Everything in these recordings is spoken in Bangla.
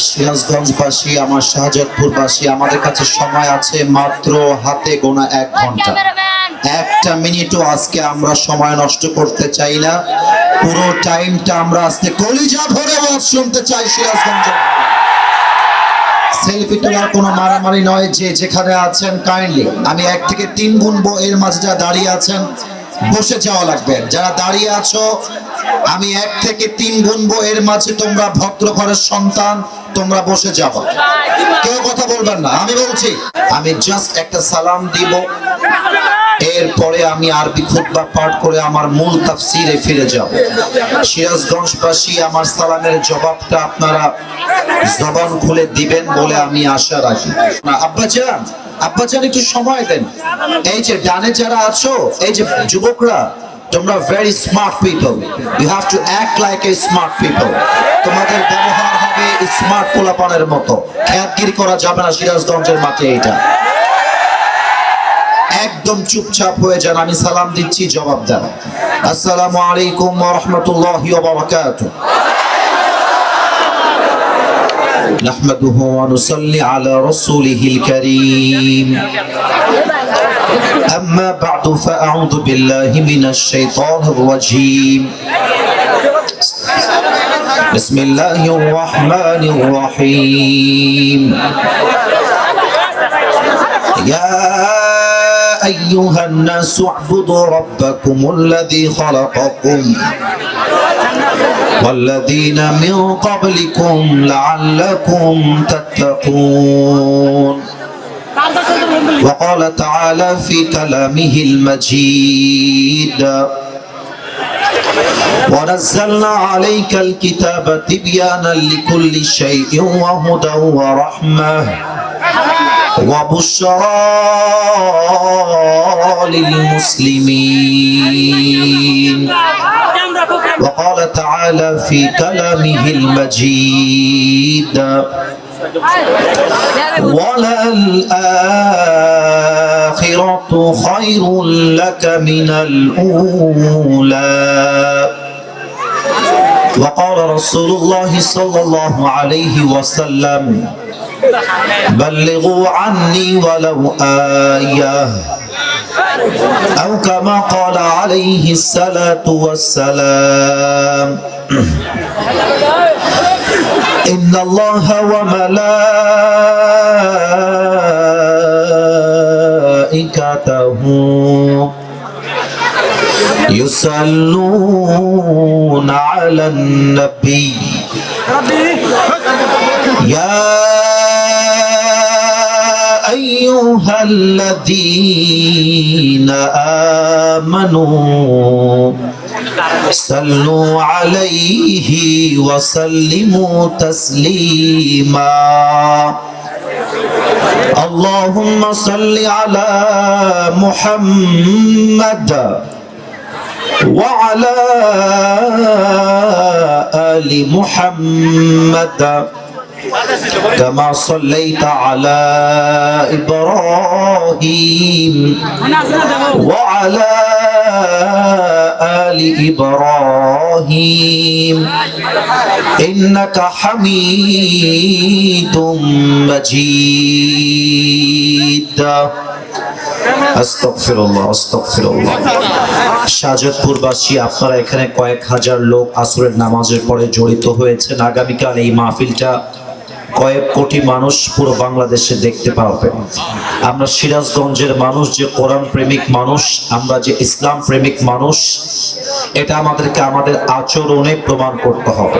সিরাজগঞ্জবাসী, আমার শাহজাদপুরবাসী, আমাদের কাছে সময় আছে মাত্র হাতে গোনা 1 ঘন্টা। একটা মিনিটও আজকে আমরা সময় নষ্ট করতে চাই না। পুরো টাইমটা আমরা আজকে কলিজা ভরে ওয়াজ শুনতে চাই। সিরাজগঞ্জে সেলফি তোলার কোনো মারামারি নয়। যে যেখানে আছেন কাইন্ডলি আমি 1 থেকে 3 গুনবো, এর মাঝে যারা দাঁড়িয়ে আছেন বসে যাওয়া লাগবে। যারা দাঁড়িয়ে আছো আমি 1 থেকে 3 গুনবো, এর মাঝে তোমরা ভদ্র ঘরের সন্তান, তোমরা বসে যাবা, কেউ কথা বলবেন না। আমি বলছি, আমি জাস্ট একটা সালাম দিব, এরপরে আমি আরবি খুতবা পাঠ করে আমার মূল তাফসিরে ফিরে যাব। সিরাজগঞ্জবাসী, আমার সালামের জবাবটা আপনারা জবান খুলে দিবেন বলে আমি আশা রাখি। না আব্বাজান একটু সময় দেন। এই যে ডানে যারা আছো, এই যে যুবকরা, তোমরা very smart people, you have to act like a smart people. তোমাদের ব্যবহার হবে স্মার্ট পোলাপানের মতো, খ্যাতগিরি করা যাবে না সিরাজগঞ্জের মাঠে। এটা একদম চুপচাপ হয়ে যান। আমি সালাম দিচ্ছি, জবাব দেন। আসসালামু আলাইকুম ওয়া রাহমাতুল্লাহি ওয়া বারাকাতুহু। নাহমাদুহু ওয়া নুসাল্লি আলা রাসূলিহিল কারীম। আম্মা বা'দু ফাআউযু বিল্লাহি মিনাশ শাইতানির রাজীম। বিসমিল্লাহির রাহমানির রাহিম। ইয়া أيها الناس اعبدوا ربكم الذي خلقكم والذين من قبلكم لعلكم تتقون. وقال تعالى في كلامه المجيد ونزلنا عليك الكتاب تبيانا لكل شيء وهدى ورحمة وبشرى للمسلمين. وقال تعالى في كلامه المجيد وللآخرة خير لك من الأولى. وقال رسول الله صلى الله عليه وسلم بلغوا عني ولو آية أو كما قال عليه الصلاة والسلام. إن الله وملائكته يصلون على النبي يا أيها الذين آمنوا صلوا عليه وسلموا تسليما. اللهم صل على محمد وعلى آل محمد كما صليت على إبراهيم وعلى آل إبراهيم إنك حميد مجيد. আস্তাগফিরুল্লাহ আস্তাগফিরুল্লাহ। শাহজাদপুরবাসী, আপনারা এখানে কয়েক হাজার লোক আসরের নামাজের পরে জড়িত হয়েছেন। আগামীকাল এই মাহফিলটা কয়েক কোটি মানুষ পুরো বাংলাদেশে দেখতে পাবেন। আমরা সিরাজগঞ্জের মানুষ যে কোরআন প্রেমিক মানুষ, আমরা যে ইসলাম প্রেমিক মানুষ, এটা আমাদেরকে আমাদের আচরণে প্রমাণ করতে হবে।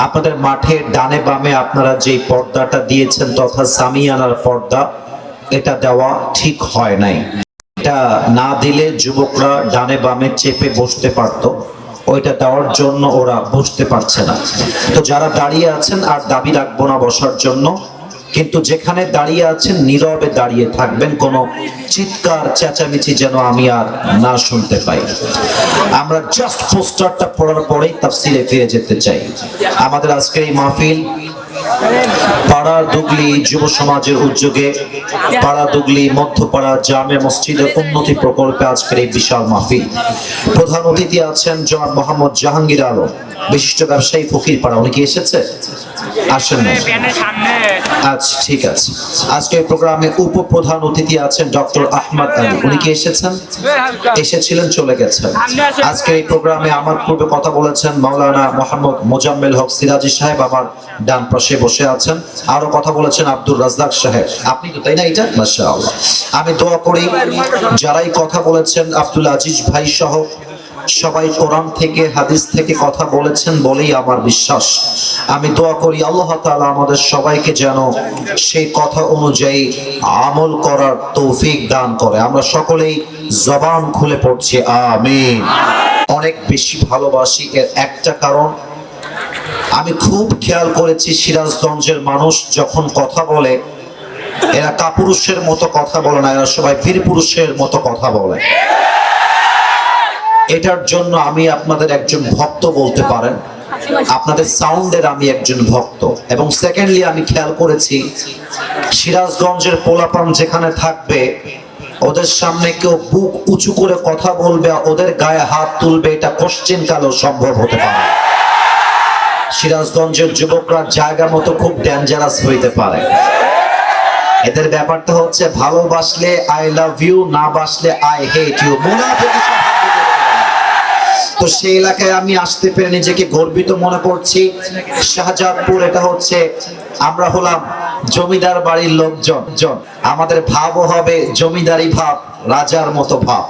আপনাদের মাঠের ডানে বামে আপনারা যে পর্দাটা দিয়েছেন তথা সামিয়ানার পর্দা, এটা দেওয়া ঠিক হয় নাই। এটা না দিলে যুবকরা ডানে বামে চেপে বসতে পারতো, ওইটা দেওয়ার জন্য ওরা বসতে পারছে না। তো যারা দাঁড়িয়ে আছেন আর দাবি রাখবো না বসার জন্য, কিন্তু যেখানে দাঁড়িয়ে আছেন নীরবে দাঁড়িয়ে থাকবেন, কোনো চিৎকার চেঁচামেচি যেন আমি আর না শুনতে পাই। আমরা জাস্ট পোস্টারটা পড়ার পরেই তাফসিরে ফিরে যেতে চাই। আমাদের আজকের এই মাহফিল পাড়া দুগলি যুব সমাজের উদ্যোগে পাড়া দুগলি মধ্যপাড়া জামে মসজিদের উন্নতি প্রকল্পে আজকের এই বিশাল মাহফিল। প্রধান অতিথি আছেন জনাব মোহাম্মদ জাহাঙ্গীর আলম, বিশিষ্ট ব্যবসায়ী ফকির পাড়া, উনি কি এসেছে? আসেন না? আচ্ছা ঠিক আছে। আজকে এই প্রোগ্রামে উপপ্রধান অতিথি আছেন ডক্টর আহমদ আলী, উনি কি এসেছেন? এসেছিলেন, চলে গেছেন। আজকে এই প্রোগ্রামে আমার পূর্বে কথা বলেছেন মাওলানা মোহাম্মদ মোজাম্মেল হক সিরাজি সাহেব, আমার ডান পাশে বসে আছেন। আরো কথা বলেছেন আব্দুর রাজ্জাক সাহেব, আপনি তো তাই না? এটা মাশাআল্লাহ। আমি দোয়া করি যারাই কথা বলেছেন আব্দুল আজিজ ভাই সহ সবাই কোরআন থেকে হাদিস থেকে কথা বলেছেন বলেই আমার বিশ্বাস। আমি দোয়া করি আল্লাহ তাআলা আমাদের সবাইকে যেন সেই কথা অনুযায়ী আমল করার তৌফিক দান করে। আমরা সকলেই জবান খুলে পড়ছি আমিন। অনেক বেশি ভালোবাসি এর একটা কারণ, আমি খুব খেয়াল করেছি সিরাজগঞ্জের মানুষ যখন কথা বলে এরা কাপুরুষের মতো কথা বলে না, এরা সবাই বীর পুরুষের মতো কথা বলে। এটার জন্য আমি আপনাদের একজন ভক্ত বলতে পারেন, আপনাদের সাউন্ডের আমি একজন ভক্ত। এবং সেকেন্ডলি আমি খেয়াল করেছি সিরাজগঞ্জের পোলাপান যেখানে থাকবে ওদের সামনে কেউ বুক উঁচু করে কথা বলবে, ওদের গায়ে হাত তুলবে, এটা কোশ্চেন কালেও সম্ভব হতে পারে। সিরাজগঞ্জের যুবকরা জায়গা মতো খুব ডেঞ্জারাস হইতে পারে। এদের ব্যাপারটা হচ্ছে ভালোবাসলে আই লাভ ইউ, না বাসলে আই হেট ইউ। তো সেই এলাকায় আমি আসতে পেরে নিজেকে গর্বিত মনে করছি। শাহজাদপুর, এটা হচ্ছে আমরা হলাম জমিদার বাড়ির লোকজন, আমাদের ভাবও হবে জমিদারি ভাব, রাজার মতো ভাব।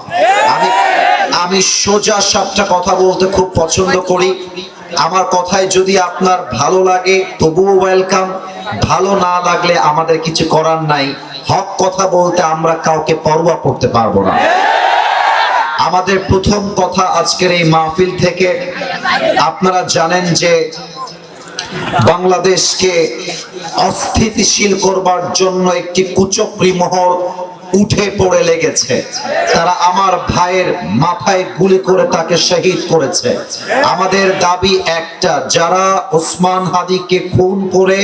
আমি সোজা সাপটা কথা বলতে খুব পছন্দ করি। আমার কথায় যদি আপনার ভালো লাগে তবুও ওয়েলকাম, ভালো না লাগলে আমাদের কিছু করার নাই। হক কথা বলতে আমরা কাউকে পরোয়া করতে পারবো না। আমাদের প্রথম কথা আজকের এই মাহফিল থেকে, আপনারা জানেন যে বাংলাদেশকে অস্থিতিশীল করবার জন্য একটি কুচক্রী মহল উঠে পড়ে লেগেছে। তারা আমার ভাইয়ের মাথায় গুলি করে তাকে শহীদ করেছে। আমাদের দাবি একটা, যারা ওসমান হাদিকে খুন করে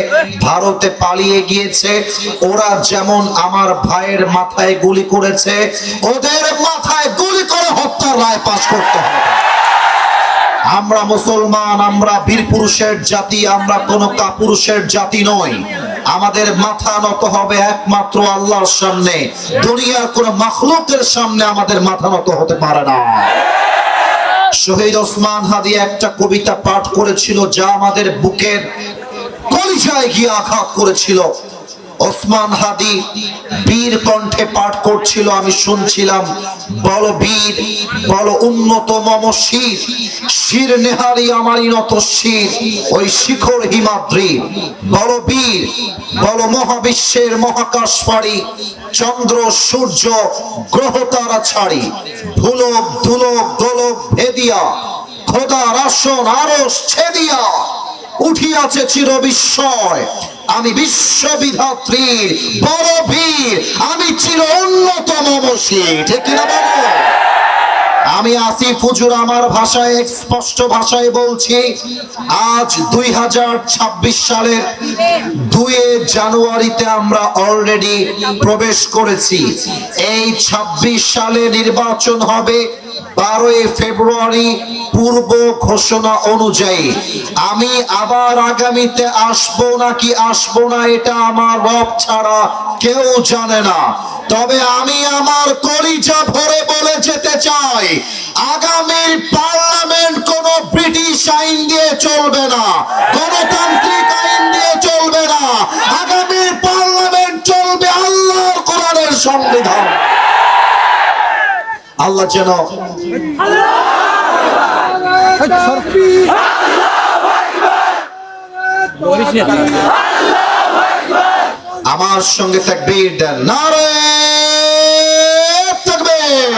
ভারতে পালিয়ে গিয়েছে, ওরা যেমন আমার ভাইয়ের মাথায় গুলি করেছে, ওদের মাথায় গুলি করে হত্যার রায় পাশ করতে হবে। আমরা মুসলমান, আমরা বীর পুরুষের জাতি, আমরা কোনো কাপুরুষের জাতি নই। আমাদের মাথা নত হবে একমাত্র আল্লাহর সামনে, দুনিয়ার কোন মাখলুকের সামনে আমাদের মাথা নত হতে পারে না। শহীদ ওসমান হাদি একটা কবিতা পাঠ করেছিল যা আমাদের বুকের কলিজায় গিয়ে আঘাত করেছিল। ওসমান হাদি বীর কণ্ঠে পাঠ করছিল, আমি শুনছিলাম। বল বীর, বল উন্নত মম শির, শির নেহারি আমারই নত শির, ওই শিখর হিমাদ্রি। বল বীর, বল মহাবিশ্বের মহাকাশ পাড়ি, চন্দ্র সূর্য গ্রহ তারা ছাড়ি, ভুলক ধুলক গোলক ভেদিয়া, খোদার আসন আরশ ছেদিয়া, উঠিয়াছে চির বিস্ময়, আমি বিশ্ববিধাত্রীর বড় বীর, আমি চির উন্নতম মসির। ঠিক কিনা বলো? আমি আসিফ হুজুর আমার ভাষায় স্পষ্ট ভাষায় বলছি, আজ 2026 সালের 2 জানুয়ারিতে আমরা অলরেডি প্রবেশ করেছি। এই 26 সালে নির্বাচন হবে 12 ফেব্রুয়ারি পূর্ব ঘোষণা অনুযায়ী। আমি আবার আগামীতে আসবো নাকি আসবো না এটা আমার রব ছাড়া কেউ জানে না। তবে আমি আমার কলিজা ভরে বলে যেতে চাই, আগামীর পার্লামেন্ট কোন ব্রিটিশ আইন দিয়ে চলবে না, গণতান্ত্রিক আইন দিয়ে চলবে না। আগামীর পার্লামেন্ট চলবে আল্লাহর কোরআনের সংবিধান। আল্লাহ যেন আমার সঙ্গে তাকবীর দেন, নারে তাকবীর।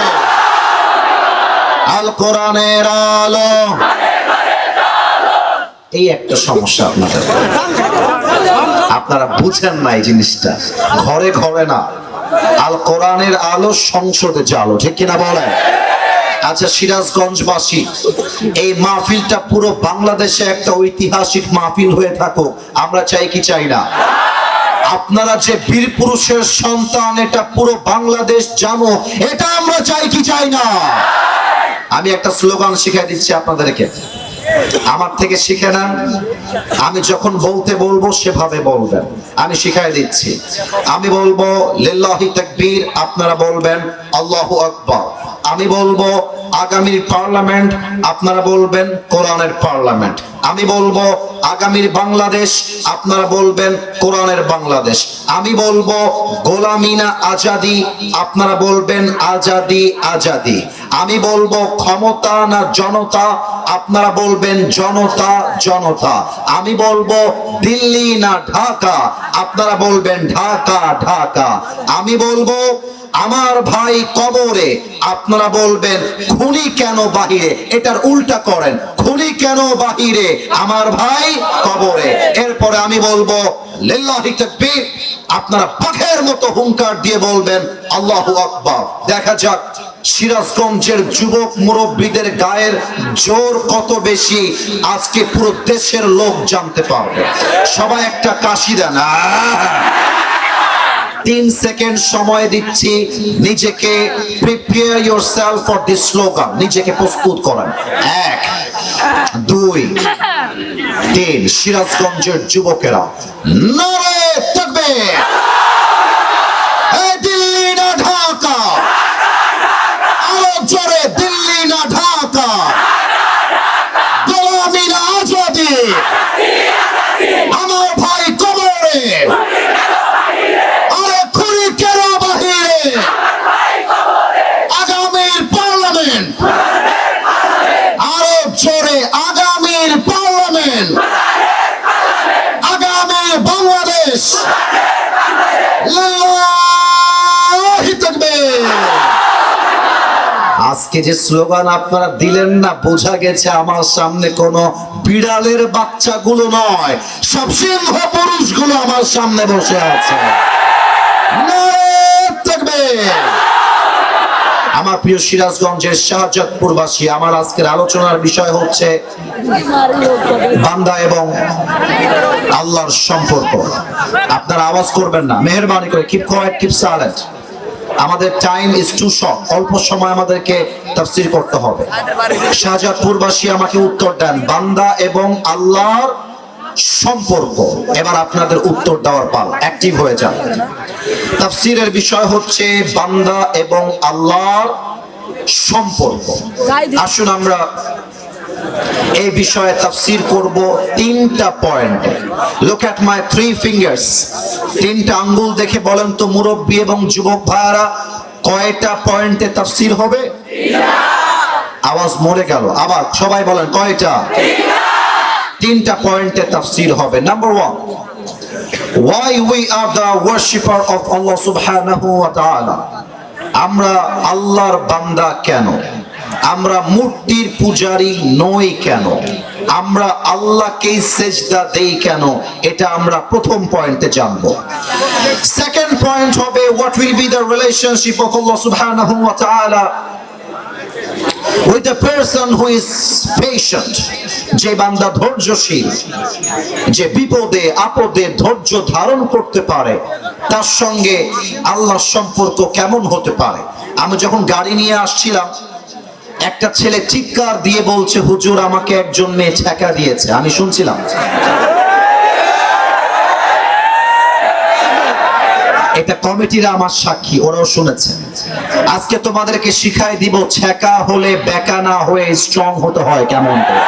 আল কোরআনের আলো। এই একটা সমস্যা আপনাদের, আপনারা বুঝেন না এই জিনিসটা। ঘরে ঘরে না, আল কোরআনের আলো সংসদে জালো। ঠিক কিনা বলেন? আচ্ছা সিরাজগঞ্জবাসী, এই মাহফিলটা পুরো বাংলাদেশে একটা ঐতিহাসিক মাহফিল হয়ে থাকুক, আমরা চাই কি চাই না? আপনারা যে বীর পুরুষের সন্তান এটা পুরো বাংলাদেশ জানো, এটা আমরা চাই কি চাই না? আমি একটা স্লোগান শিখিয়ে দিচ্ছি আপনাদেরকে, আমার থেকে শিখে নেন। আমি যখন বলতে বলবো সেভাবে বলবেন, আমি শিখাই দিচ্ছি। আমি বলবো লিল্লাহি তাকবীর, আপনারা বলবেন আল্লাহু আকবার। আমি বলবো আগামীর পার্লামেন্ট, আপনারা বলবেন কোরআনের পার্লামেন্ট। আমি বলবো আগামীর বাংলাদেশ, আপনারা বলবেন কোরআনের বাংলাদেশ। আমি বলবো গোলামি না আজাদি, আপনারা বলবেন আজাদি আজাদি। আমি বলবো ক্ষমতা না জনতা, আপনারা বলবেন জনতা জনতা। আমি বলবো দিল্লি না ঢাকা, আপনারা বলবেন ঢাকা ঢাকা। আমি বলবো আমার ভাই কবরে, আপনারা বলবেন খুনি কেন বাহিরে। এটার উল্টা করেন, খুনি কেন বাহিরে, আমার ভাই কবরে। এরপরে আমি বলবো লিল্লাহি তাকবীর, আপনারা পাখের মতো হুঙ্কার দিয়ে বলবেন আল্লাহু আকবার। দেখা যাক সিরাজগঞ্জের যুবক মুরব্বীদের গায়ের জোর কত বেশি, আজকে পুরো দেশের লোক জানতে পারবে। সবাই একটা কাশি দেন। 3 সেকেন্ড সময় দিচ্ছি, নিজেকে prepare yourself for this slogan, নিজেকে প্রস্তুত করেন। 1 2 3। সিরাজগঞ্জের যুবকেরা নারে তাকবীর। এই দিল্লি না ঢাকা, আরো জোরে দিল্লি না ঢাকা, গোলামি না আজাদি, আমার ভাই কবরে, আরে খুনি কেন বাহিরে, আগামীর পার্লামেন্ট, আরো জোরে আগামীর পার্লামেন্ট, আগামীর বাংলাদেশ, লিল্লাহি তাকবীর। আজকে যে স্লোগান আপনারা দিলেন না, বোঝা গেছে আমার সামনে কোনো বিড়ালের বাচ্চাগুলো নয়, সব সিংহ পুরুষগুলো আমার সামনে বসে আছে। নারে তাকবীর। আমার প্রিয় সিরাজগঞ্জের শাহজাদপুরবাসী, আমার আজকের আলোচনার বিষয় হচ্ছে বান্দা এবং আল্লাহর সম্পর্ক। আপনারা আওয়াজ করবেন না, মেহেরবানি করে কিপ কোয়াইট, কিপ সাইলেন্ট। আমাদের টাইম ইজ টু শর্ট, অল্প সময় আমাদেরকে তাফসীর করতে হবে। শাহজাদপুরবাসী আমাকে উত্তর দেন, বান্দা এবং আল্লাহর সম্পর্ক। এবার আপনাদের উত্তর দেওয়ার পালা, অ্যাক্টিভ হয়ে যান। তাফসীরের বিষয় হচ্ছে বান্দা এবং আল্লাহর সম্পর্ক। আসুন আমরা এই বিষয়ে তাফসীর করব 3টা পয়েন্টে। Look at my 3 fingers. 3টা আঙ্গুল দেখে বলেন তো মুরব্বী এবং যুবক ভাইরা, কয়টা পয়েন্টে তাফসীর হবে? আওয়াজ মরে গেল, আবার সবাই বলেন কয়টা? 3টা পয়েন্টে তাফসীর হবে। Number 1, why we are the worshipper of Allah subhanahu wa ta'ala। আমরা আল্লাহর বান্দা কেন? আমরা মূর্তির পূজারী নই কেন? আমরা আল্লাহকে সেজদা দেই কেন? এটা আমরা প্রথম পয়েন্টে জানবো। সেকেন্ড পয়েন্ট হবে what will be the relationship of Allah subhanahu wa ta'ala with the person who is patient। যে বান্দা ধৈর্যশীল, যে বিপদে আপদে ধৈর্য ধারণ করতে পারে, তার সঙ্গে আল্লাহর সম্পর্ক কেমন হতে পারে। আমি যখন গাড়ি নিয়ে আসছিলাম, একটা ছেলে চিৎকার দিয়ে বলছে, হুজুর আমাকে একজন মেয়ে ঠেকা দিয়েছে। আমি শুনছিলাম। এটা কমিটিরা আমার সাক্ষী, ওরাও শুনেছে। আজকে তোমাদেরকে শিখাই দিব, ছেকা হলে বেকা না হয়ে স্ট্রং হতে হয় কেমন করে।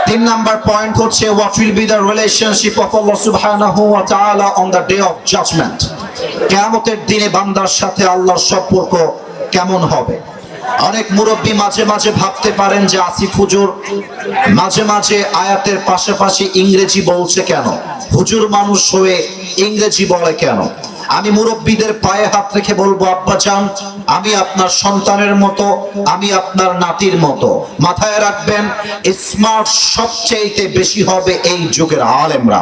3 নাম্বার পয়েন্ট হচ্ছে what will be the relationship of Allah subhanahu wa ta'ala on the day of judgment। কিয়ামতের দিনে বান্দার সাথে আল্লাহর সম্পর্ক কেমন হবে। অনেক মুরব্বী মাঝে মাঝে ভাবতে পারেন যে আসিফ হুজুর মাঝে মাঝে আয়াতের পাশাপাশি ইংরেজি বলছে কেন, হুজুর মানুষ হয়ে ইংরেজি বলে কেন। আমি মুরব্বীদের পায়ে হাত রেখে বলবো, আব্বা জান, আমি আপনার সন্তানের মতো, আমি আপনার নাতির মতো। মাথায় রাখবেন, স্মার্ট সবচেয়ে বেশি হবে এই যুগের আলেমরা।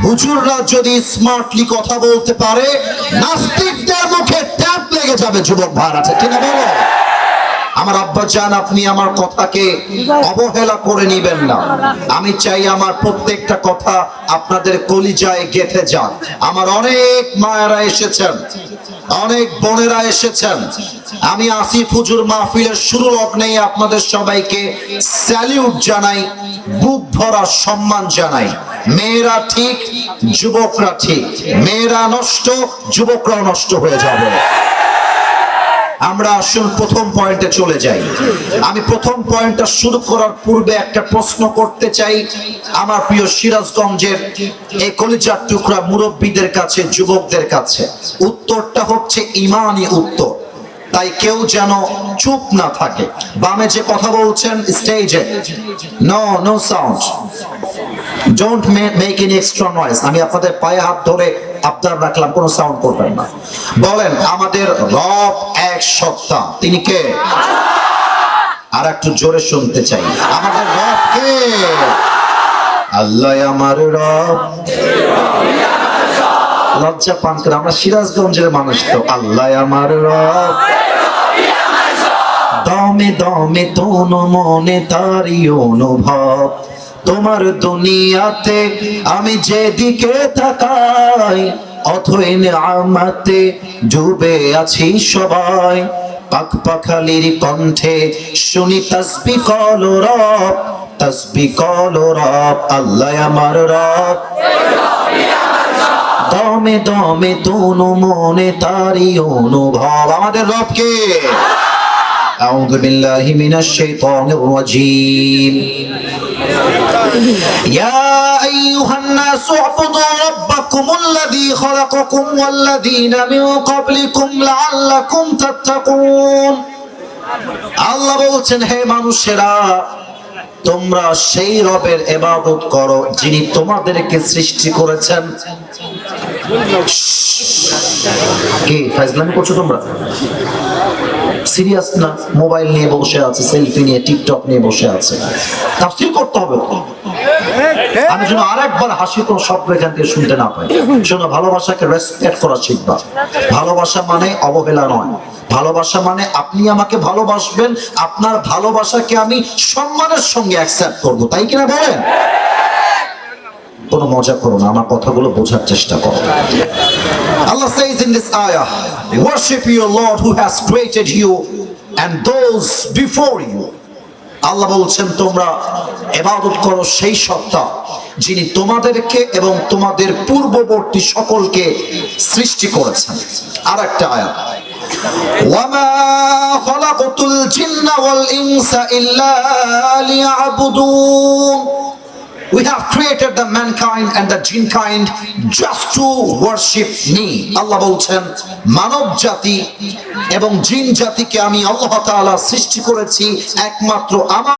হুজুররা যদি স্মার্টলি কথা বলতে পারে, নাস্তিকদের মুখে ট্যাপ লেগে যাবে। যুবক ভাই আছে কিনা বলো? আমার আব্বা জান, আপনি আমার কথাকে অবহেলা করে নিবেন না। আমি চাই আমার প্রত্যেকটা কথা আপনাদের কলিজায় গেঁথে যাক। আমার অনেক মায়েরা এসেছেন, অনেক বোনেরা এসেছেন। আমি আসিফ হুজুর মাহফিলের শুরু লগ্নেই আপনাদের সবাইকে স্যালিউট জানাই, বুক ভরা সম্মান জানাই। মেয়েরা ঠিক, যুবকরা ঠিক। মেয়েরা নষ্ট, যুবকরাও নষ্ট হয়ে যাবে। আমরা আসল প্রথম পয়েন্টে চলে যাই। আমি প্রথম পয়েন্টটা শুরু করার পূর্বে একটা প্রশ্ন করতে চাই আমার প্রিয় সিরাজগঞ্জের এই কলিজার টুকরা মুরব্বীদের কাছে, যুবকদের কাছে। উত্তরটা হচ্ছে ইমানি উত্তর, তাই কেউ যেন চুপ না থাকে। বামে যে কথা বলছেন স্টেজে, no sound, don't make any extra noise. আমি আপনাদের পায়ে হাত ধরে আবদার রাখলাম, কোনো সাউন্ড করবেন না। বলেন, আমাদের রব এক সত্তা, তিনি কে? আর একটু জোরে শুনতে চাই, আমাদের রব কে? আল্লাহ আমার রব। লজ্জা পান করে, আমরা সিরাজগঞ্জের মানুষ তো। আল্লাহ আমার রব, দমে দমে তনু মনে তারি অনুভব। তোমার দুনিয়াতে আমি যেদিকে তাকাই, অথই নিয়ামতে ডুবে আছি সবাই। পাক পাখালির কণ্ঠে শুনি তাসবিহ কল রব, তাসবিহ কল রব। আল্লাহ আমার রব, দমে দমে তনু মনে তারি অনুভব। আমাদের রব কে? আউযু বিল্লাহি মিনাশ শাইতানির রাজীম। ইয়া আইয়ুহান নাসু উবুদু রাব্বাকুমুল্লাযী খালাকাকুম ওয়াল্লাযীনা মিন ক্বাবলিকুম লাআল্লাকুম তাত্তাকুন। আল্লাহ বলছেন, হে মানুষেরা, তোমরা সেই রবের ইবাদত করো যিনি তোমাদেরকে সৃষ্টি করেছেন। কি ফাজলামি করছো তোমরা? সিরিয়াস না? মোবাইল নিয়ে বসে আছে, সেলফি নিয়ে, টিকটক নিয়ে বসে আছে। তাফসীর করতে হবে। আমি যেন আরেকবার হাসি কোন শব্দ এখান থেকে শুনতে না পাই। শোনো, ভালোবাসাকে রেসপেক্ট করা শিখবা। ভালোবাসা মানে অবহেলা নয়। ভালোবাসা মানে আপনি আমাকে ভালোবাসবেন, আপনার ভালোবাসাকে আমি সম্মানের সঙ্গে অ্যাকসেপ্ট করবো, তাই কিনা বলেন? কোনো মজা করো না, আমার কথাগুলো বোঝার চেষ্টা করো। Allah says in this ayah, worship your Lord who has created you and those before you. আল্লাহ বলছেন, তোমরা ইবাদত করো সেই সত্তা যিনি তোমাদেরকে এবং তোমাদের পূর্ববর্তী সকলকে সৃষ্টি করেছেন। আর একটা আয়াত, ওয়ামা খালাকতুল জিন্না ওয়াল ইনসা ইল্লা লিয়াবুদুন। We have created the mankind and the jinn kind just to worship me. আল্লাহ বলছেন, মানব জাতি এবং জিন জাতিকে আমি আল্লাহ তাআলা সৃষ্টি করেছি একমাত্র আমার